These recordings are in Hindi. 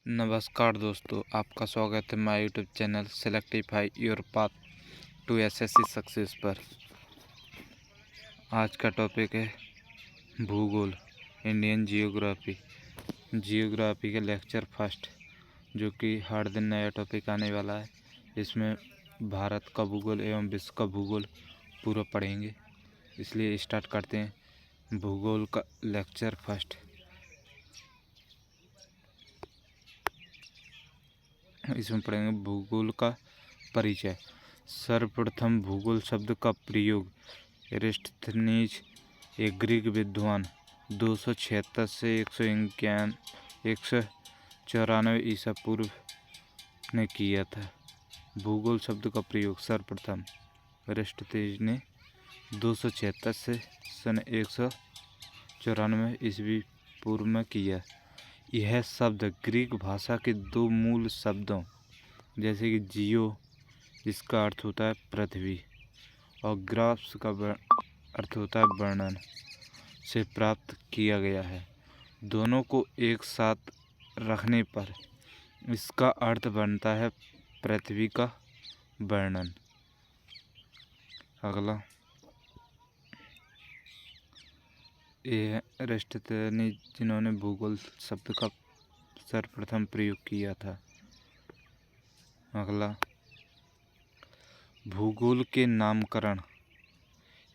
नमस्कार दोस्तों, आपका स्वागत है my YouTube channel Selectify your path to SSC success पर। आज का टॉपिक है भूगोल, इंडियन जियोग्राफी के लेक्चर फर्स्ट, जो कि हर दिन नया टॉपिक आने वाला है। इसमें भारत का भूगोल एवं विश्व का भूगोल पूरा पढ़ेंगे। इसलिए स्टार्ट करते हैं भूगोल का लेक्चर फर्स्ट। इसमें पढ़ेंगे भूगोल का परिचय। सर्वप्रथम भूगोल शब्द का प्रयोग एरिस्टोथेनीज, एक ग्रीक विद्वान 276 से 194 ईसा पूर्व ने किया था। भूगोल शब्द का प्रयोग सर्वप्रथम एरिस्टोथेनीज ने 276 से सन 194 ईस्वी पूर्व में किया। यह शब्द ग्रीक भाषा के दो मूल शब्दों जैसे कि जियो, जिसका अर्थ होता है पृथ्वी, और ग्राफ्स का अर्थ होता है वर्णन, से प्राप्त किया गया है। दोनों को एक साथ रखने पर इसका अर्थ बनता है पृथ्वी का वर्णन। अगला ये है एरिस्टोथेनीज, जिन्होंने भूगोल शब्द का सर्वप्रथम प्रयोग किया था। अगला भूगोल के नामकरण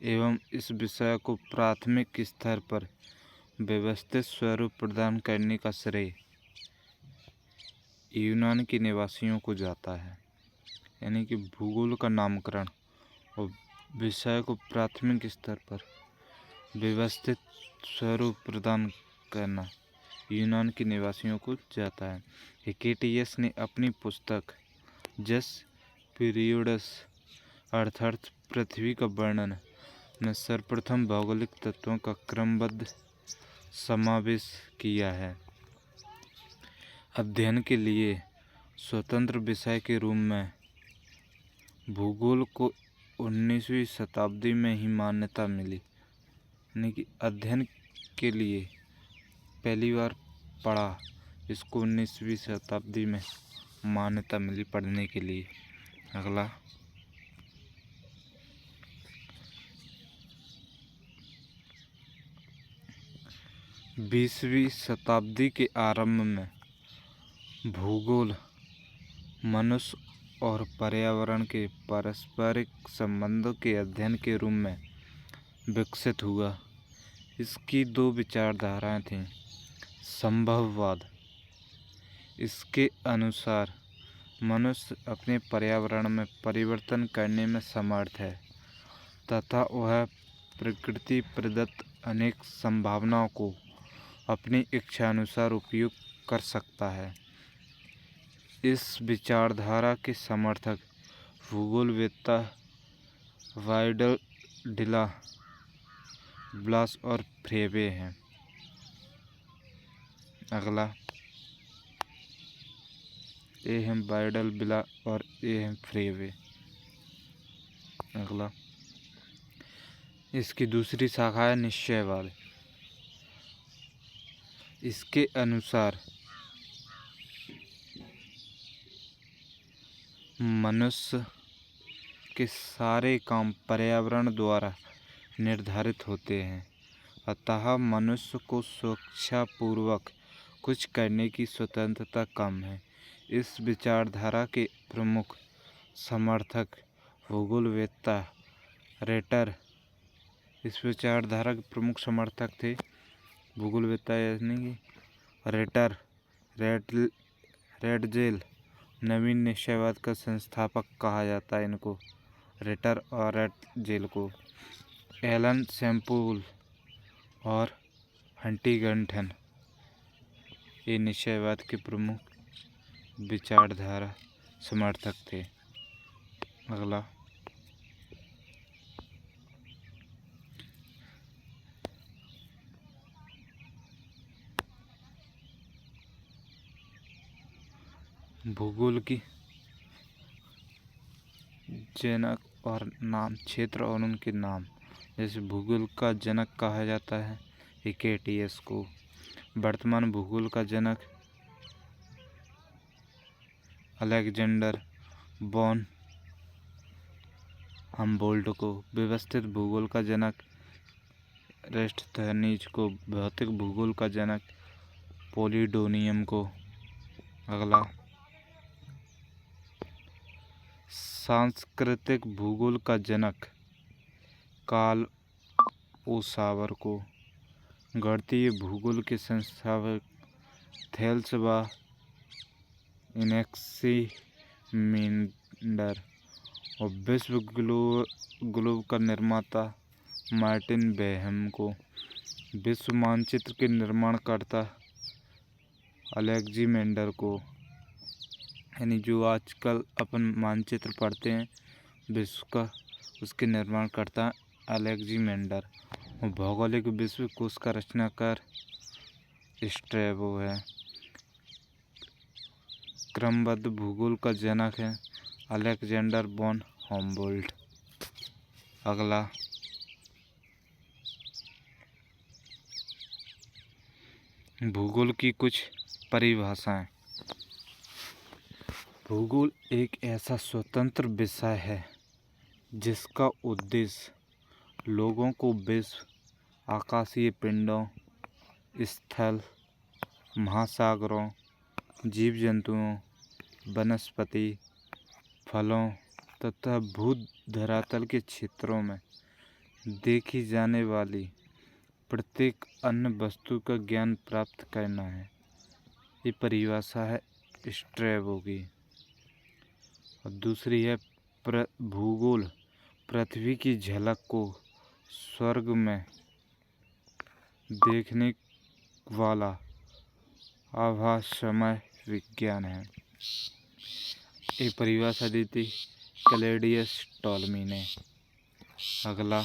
एवं इस विषय को प्राथमिक स्तर पर व्यवस्थित स्वरूप प्रदान करने का श्रेय यूनान के निवासियों को जाता है। यानी कि भूगोल का नामकरण और विषय को प्राथमिक स्तर पर व्यवस्थित स्वरूप प्रदान करना यूनान के निवासियों को जाता है। हिकेटियस ने अपनी पुस्तक जस पीरियड्स अर्थात पृथ्वी का वर्णन में सर्वप्रथम भौगोलिक तत्वों का क्रमबद्ध समावेश किया है। अध्ययन के लिए स्वतंत्र विषय के रूप में भूगोल को 19वीं शताब्दी में ही मान्यता मिली। यानी कि अध्ययन के लिए पहली बार पढ़ा, इसको 19वीं शताब्दी में मान्यता मिली पढ़ने के लिए। अगला 20वीं शताब्दी के आरंभ में भूगोल मनुष्य और पर्यावरण के पारस्परिक संबंधों के अध्ययन के रूप में विकसित हुआ। इसकी दो विचारधाराएं थीं। संभववाद, इसके अनुसार मनुष्य अपने पर्यावरण में परिवर्तन करने में समर्थ है तथा वह प्रकृति प्रदत्त अनेक संभावनाओं को अपनी इच्छानुसार उपयोग कर सकता है। इस विचारधारा के समर्थक भूगोलवेत्ता वाइडल डिला ब्लास और फ्रेवे हैं। अगला ये हैं वाइडल बिला और ये हैं फ्रेवे। अगला इसकी दूसरी शाखा है निश्चयवाद। इसके अनुसार मनुष्य के सारे काम पर्यावरण द्वारा निर्धारित होते हैं, अतः मनुष्य को स्वेच्छापूर्वक कुछ करने की स्वतंत्रता कम है। इस विचारधारा के प्रमुख समर्थक भूगोलवेत्ता रेटर इस विचारधारा के प्रमुख समर्थक थे भूगोलवेत्ता यानी कि रेटजेल। नवीन निश्चयवाद का संस्थापक कहा जाता है इनको, रेटर और रेटजेल को। एलन सैम्पल और हंटिंगटन ये निश्चयवाद के प्रमुख विचारधारा समर्थक थे। अगला भूगोल की जनक और नाम, क्षेत्र और उनके नाम। जैसे भूगोल का जनक कहा जाता है हिकेटियस को। वर्तमान भूगोल का जनक अलेक्जेंडर वॉन हम्बोल्ट को व्यवस्थित भूगोल का जनक, एरिस्टोथेनीज को भौतिक भूगोल का जनक, पोलिडोनियम को अगला सांस्कृतिक भूगोल का जनक, कार्ल ओसावर को गणितीय भूगोल के संस्थापक, थेल्स व एनेक्सिमेंडर और विश्व ग्लोब का निर्माता मार्टिन बेहम को विश्व मानचित्र के निर्माणकर्ता अलेक्जेंडर को, यानी जो आजकल अपन मानचित्र पढ़ते हैं विश्व का, उसके निर्माणकर्ता अलेक्जेंडर। और भौगोलिक विश्व कोश का रचनाकार स्ट्रैबो है। क्रमबद्ध भूगोल का जनक है अलेक्जेंडर वॉन हम्बोल्ट। अगला भूगोल की कुछ परिभाषाएं। भूगोल एक ऐसा स्वतंत्र विषय है जिसका उद्देश्य लोगों को विश्व, आकाशीय पिंडों, स्थल, महासागरों, जीव जंतुओं, वनस्पति, फलों तथा भू धरातल के क्षेत्रों में देखी जाने वाली प्रत्येक अन्य वस्तु का ज्ञान प्राप्त करना है। ये परिभाषा है स्ट्रैबो की। और दूसरी है भूगोल पृथ्वी की झलक को स्वर्ग में देखने वाला आभासमय विज्ञान है। ये परिभाषा दी थी क्लैडियस टॉलमी ने। अगला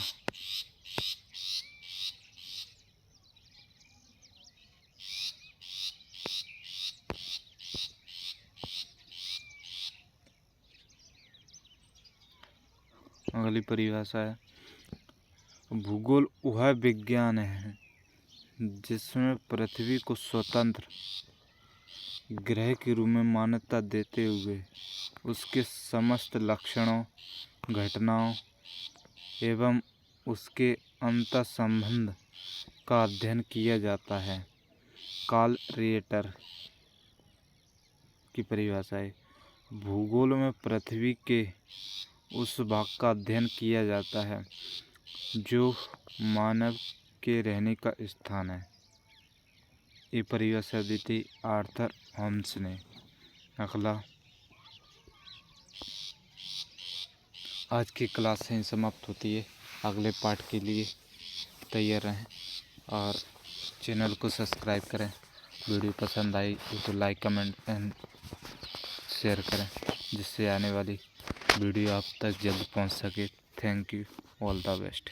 अगली परिभाषा है भूगोल वह विज्ञान है जिसमें पृथ्वी को स्वतंत्र ग्रह के रूप में मान्यता देते हुए उसके समस्त लक्षणों, घटनाओं एवं उसके अंतर संबंध का अध्ययन किया जाता है। कार्ल रिएटर की परिभाषा है भूगोल में पृथ्वी के उस भाग का अध्ययन किया जाता है जो मानव के रहने का स्थान है। ये परिभाषा दी थी आर्थर होम्स ने। अगला आज की क्लास यहीं समाप्त होती है। अगले पार्ट के लिए तैयार रहें और चैनल को सब्सक्राइब करें। वीडियो पसंद आई तो लाइक, कमेंट एंड शेयर करें जिससे आने वाली वीडियो आप तक जल्द पहुंच सके। Thank you, all the best.